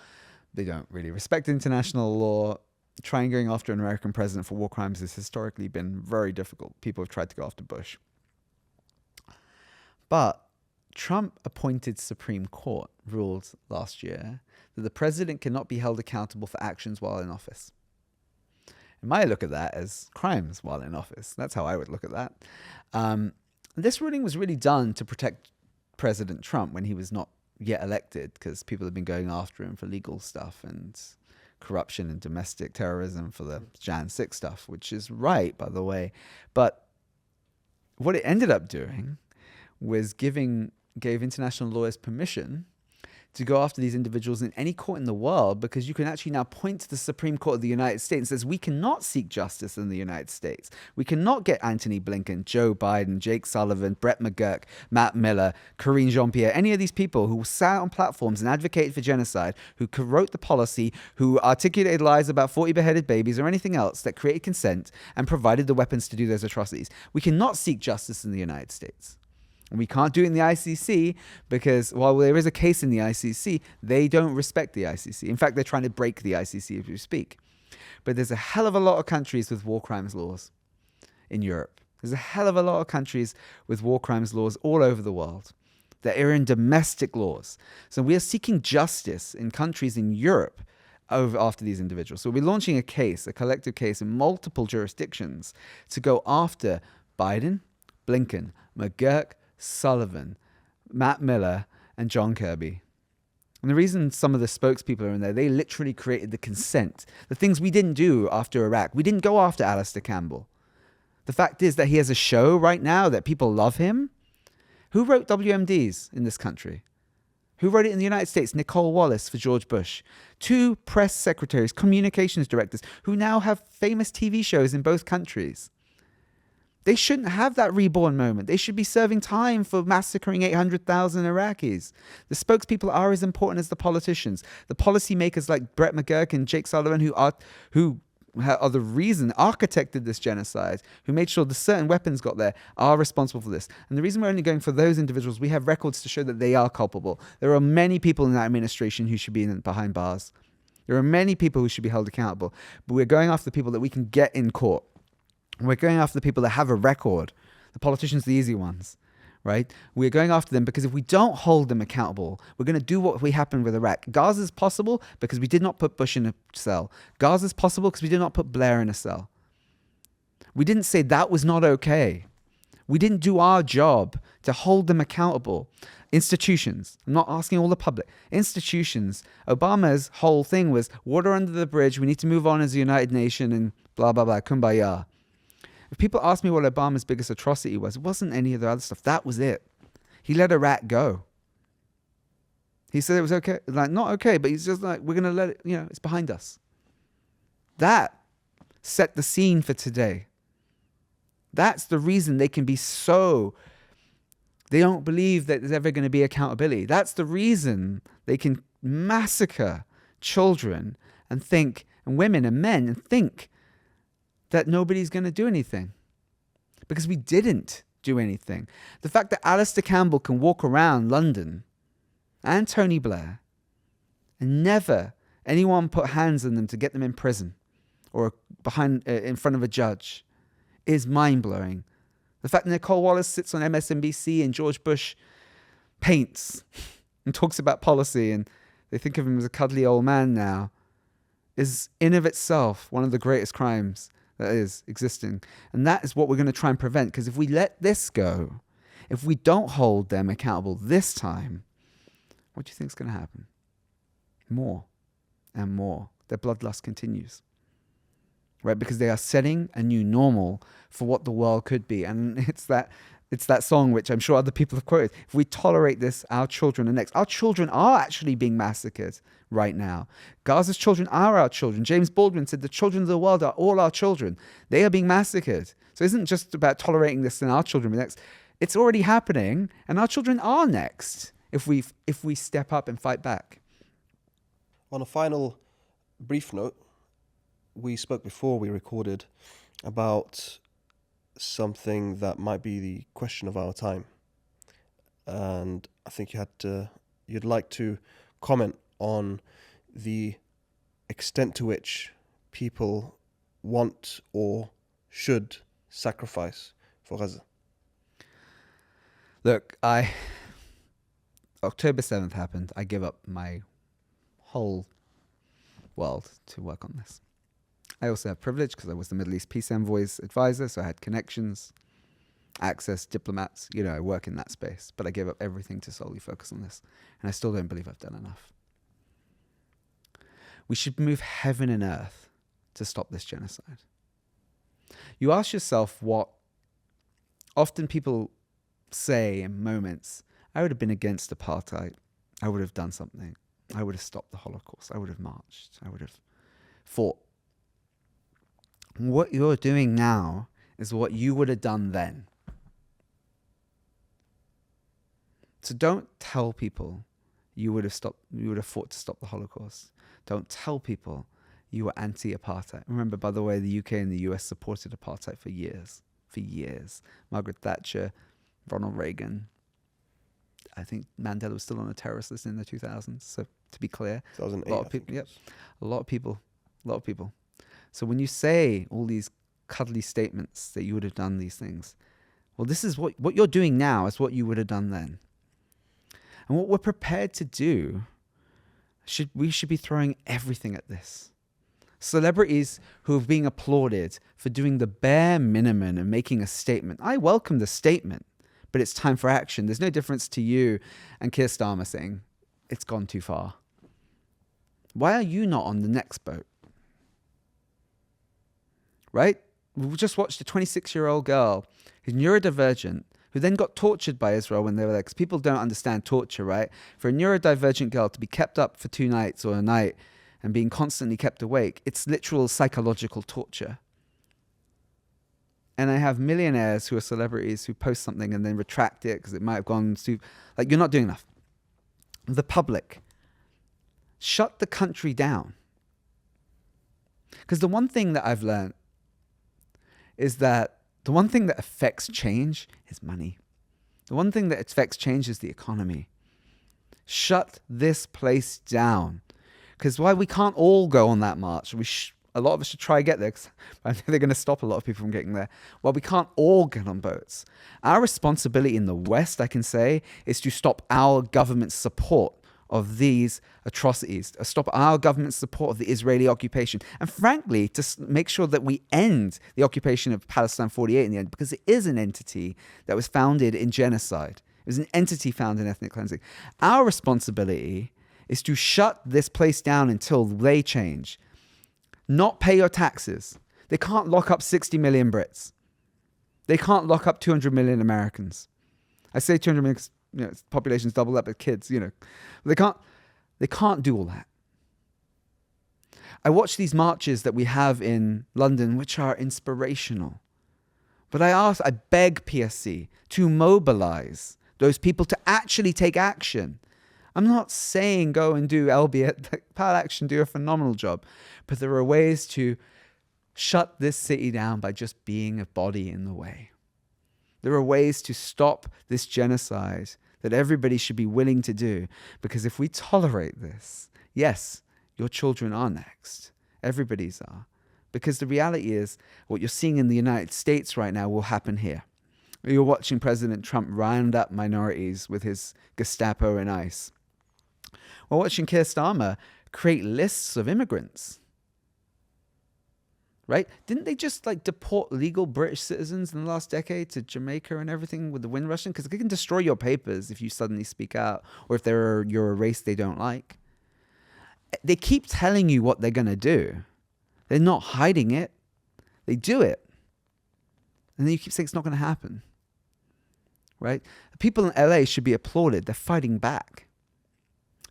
they don't really respect international law. Trying going after an American president for war crimes has historically been very difficult. People have tried to go after Bush. But Trump appointed Supreme Court ruled last year that the president cannot be held accountable for actions while in office. And I look at that as crimes while in office. That's how I would look at that. This ruling was really done to protect President Trump when he was not yet elected, because people have been going after him for legal stuff and corruption and domestic terrorism for the Jan 6 stuff, which is right, by the way. But what it ended up doing was gave international lawyers permission to go after these individuals in any court in the world, because you can actually now point to the Supreme Court of the United States and says, we cannot seek justice in the United States. We cannot get Antony Blinken, Joe Biden, Jake Sullivan, Brett McGurk, Matt Miller, Karine Jean-Pierre, any of these people who sat on platforms and advocated for genocide, who wrote the policy, who articulated lies about 40 beheaded babies or anything else that created consent and provided the weapons to do those atrocities. We cannot seek justice in the United States. And we can't do it in the ICC because while there is a case in the ICC, they don't respect the ICC. In fact, they're trying to break the ICC as we speak. But there's a hell of a lot of countries with war crimes laws in Europe. There's a hell of a lot of countries with war crimes laws all over the world that are in domestic laws. So we are seeking justice in countries in Europe after these individuals. So we're launching a case, a collective case in multiple jurisdictions to go after Biden, Blinken, McGurk, Sullivan, Matt Miller, and John Kirby. And the reason some of the spokespeople are in there, they literally created the consent. The things we didn't do after Iraq. We didn't go after Alistair Campbell. The fact is that he has a show right now that people love him. Who wrote WMDs in this country? Who wrote it in the United States? Nicole Wallace for George Bush. 2 press secretaries, communications directors, who now have famous TV shows in both countries. They shouldn't have that reborn moment. They should be serving time for massacring 800,000 Iraqis. The spokespeople are as important as the politicians. The policymakers like Brett McGurk and Jake Sullivan, who are the reason, architected this genocide, who made sure the certain weapons got there, are responsible for this. And the reason we're only going for those individuals, we have records to show that they are culpable. There are many people in that administration who should be behind bars. There are many people who should be held accountable. But we're going after the people that we can get in court. We're going after the people that have a record. The politicians, the easy ones, right? We're going after them because if we don't hold them accountable, we're going to do what happened with Iraq. Gaza's possible because we did not put Bush in a cell. Gaza's possible because we did not put Blair in a cell. We didn't say that was not okay. We didn't do our job to hold them accountable. Institutions, I'm not asking all the public, institutions, Obama's whole thing was water under the bridge, we need to move on as a United Nation and blah, blah, blah, kumbaya. If people ask me what Obama's biggest atrocity was, it wasn't any of the other stuff. That was it. He let Iraq go. He said it was okay. Like, not okay, but he's just like, we're going to let it, it's behind us. That set the scene for today. That's the reason they can be they don't believe that there's ever going to be accountability. That's the reason they can massacre children and women and men and think that nobody's going to do anything. Because we didn't do anything. The fact that Alistair Campbell can walk around London and Tony Blair and never anyone put hands on them to get them in prison or in front of a judge is mind-blowing. The fact that Nicole Wallace sits on MSNBC and George Bush paints and talks about policy and they think of him as a cuddly old man now is in of itself one of the greatest crimes that is existing. And that is what we're going to try and prevent, because if we let this go, if we don't hold them accountable this time, what do you think is going to happen? More and more. Their bloodlust continues. Right? Because they are setting a new normal for what the world could be. And it's that song which I'm sure other people have quoted. If we tolerate this, our children are next. Our children are actually being massacred right now. Gaza's children are our children. James Baldwin said the children of the world are all our children. They are being massacred. So it isn't just about tolerating this and our children are next. It's already happening and our children are next if we step up and fight back. On a final brief note, we spoke before we recorded about something that might be the question of our time. And I think you'd like to comment on the extent to which people want or should sacrifice for Gaza. Look, October 7th happened. I give up my whole world to work on this. I also have privilege because I was the Middle East Peace Envoy's advisor, so I had connections, access, diplomats. I work in that space. But I gave up everything to solely focus on this. And I still don't believe I've done enough. We should move heaven and earth to stop this genocide. You ask yourself what often people say in moments, I would have been against apartheid. I would have done something. I would have stopped the Holocaust. I would have marched. I would have fought. What you're doing now is what you would have done then. So don't tell people you would have fought to stop the Holocaust. Don't tell people you were anti-apartheid. Remember, by the way, the UK and the US supported apartheid for years. For years. Margaret Thatcher, Ronald Reagan. I think Mandela was still on a terrorist list in the 2000s. So to be clear, 2008, a lot of people. Yep, a lot of people. So when you say all these cuddly statements that you would have done these things, well, this is what you're doing now is what you would have done then. And what we're prepared to do, we should be throwing everything at this. Celebrities who are being applauded for doing the bare minimum and making a statement. I welcome the statement, but it's time for action. There's no difference to you and Keir Starmer saying, it's gone too far. Why are you not on the next boat? Right? We just watched a 26-year-old girl who's neurodivergent, who then got tortured by Israel when they were there, because people don't understand torture, right? For a neurodivergent girl to be kept up for 2 nights or a night and being constantly kept awake, it's literal psychological torture. And I have millionaires who are celebrities who post something and then retract it because it might have gone to, you're not doing enough. The public, shut the country down. Because the one thing that I've learned is that the one thing that affects change is money. The one thing that affects change is the economy. Shut this place down. Because why we can't all go on that march. A lot of us should try to get there, because I think they're going to stop a lot of people from getting there. Well, we can't all get on boats. Our responsibility in the West, I can say, is to stop our government's support of these atrocities, stop our government's support of the Israeli occupation, and frankly, to make sure that we end the occupation of Palestine 48 in the end, because it is an entity that was founded in genocide. It was an entity founded in ethnic cleansing. Our responsibility is to shut this place down until they change. Not pay your taxes. They can't lock up 60 million Brits. They can't lock up 200 million Americans. I say 200 million because population's double that, but kids, They can't do all that. I watch these marches that we have in London, which are inspirational. But I beg PSC to mobilize those people to actually take action. I'm not saying go and do, albeit Pal Action do a phenomenal job, but there are ways to shut this city down by just being a body in the way. There are ways to stop this genocide that everybody should be willing to do, because if we tolerate this, yes, your children are next. Everybody's are. Because the reality is, what you're seeing in the United States right now will happen here. You're watching President Trump round up minorities with his Gestapo and ICE. We're watching Keir Starmer create lists of immigrants. Right? Didn't they just deport legal British citizens in the last decade to Jamaica and everything with the Windrush? Because they can destroy your papers if you suddenly speak out, or if you're a race they don't like. They keep telling you what they're going to do. They're not hiding it. They do it. And then you keep saying it's not going to happen. Right? People in LA should be applauded. They're fighting back.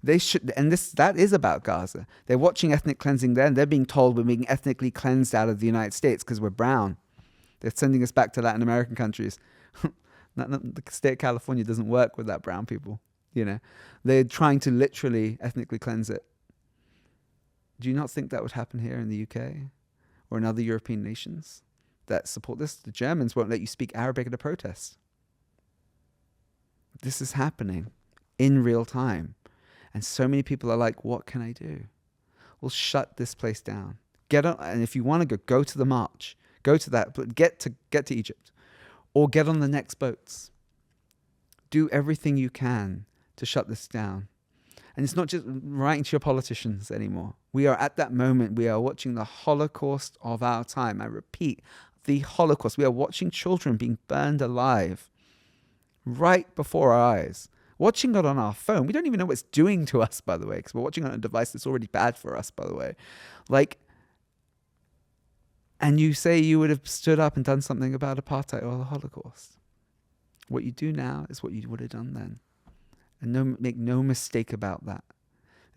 They should, and that is about Gaza. They're watching ethnic cleansing there, and they're being told we're being ethnically cleansed out of the United States because we're brown. They're sending us back to Latin American countries. The state of California doesn't work with that brown people. They're trying to literally ethnically cleanse it. Do you not think that would happen here in the UK or in other European nations that support this? The Germans won't let you speak Arabic at a protest. This is happening in real time. And so many people are like, what can I do? Well, shut this place down. Get on, and if you want to go to the march. Go to that, but get to Egypt. Or get on the next boats. do everything you can to shut this down. And it's not just writing to your politicians anymore. We are at that moment. We are watching the Holocaust of our time. I repeat, the Holocaust. We are watching children being burned alive right before our eyes. Watching it on our phone. We don't even know what it's doing to us, by the way, because we're watching it on a device that's already bad for us, by the way. Like, and you say you would have stood up and done something about apartheid or the Holocaust. What you do now is what you would have done then. And make no mistake about that.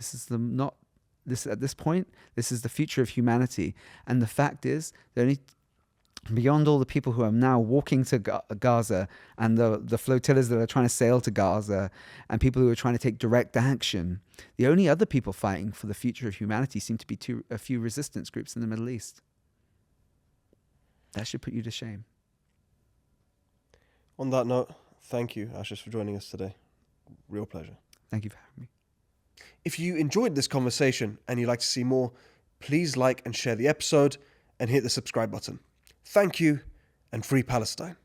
At this point, this is the future of humanity. And the fact is, beyond all the people who are now walking to Gaza and the flotillas that are trying to sail to Gaza and people who are trying to take direct action, the only other people fighting for the future of humanity seem to be a few resistance groups in the Middle East. That should put you to shame. On that note, thank you, Ashish, for joining us today. Real pleasure. Thank you for having me. If you enjoyed this conversation and you'd like to see more, please like and share the episode and hit the subscribe button. Thank you, and free Palestine.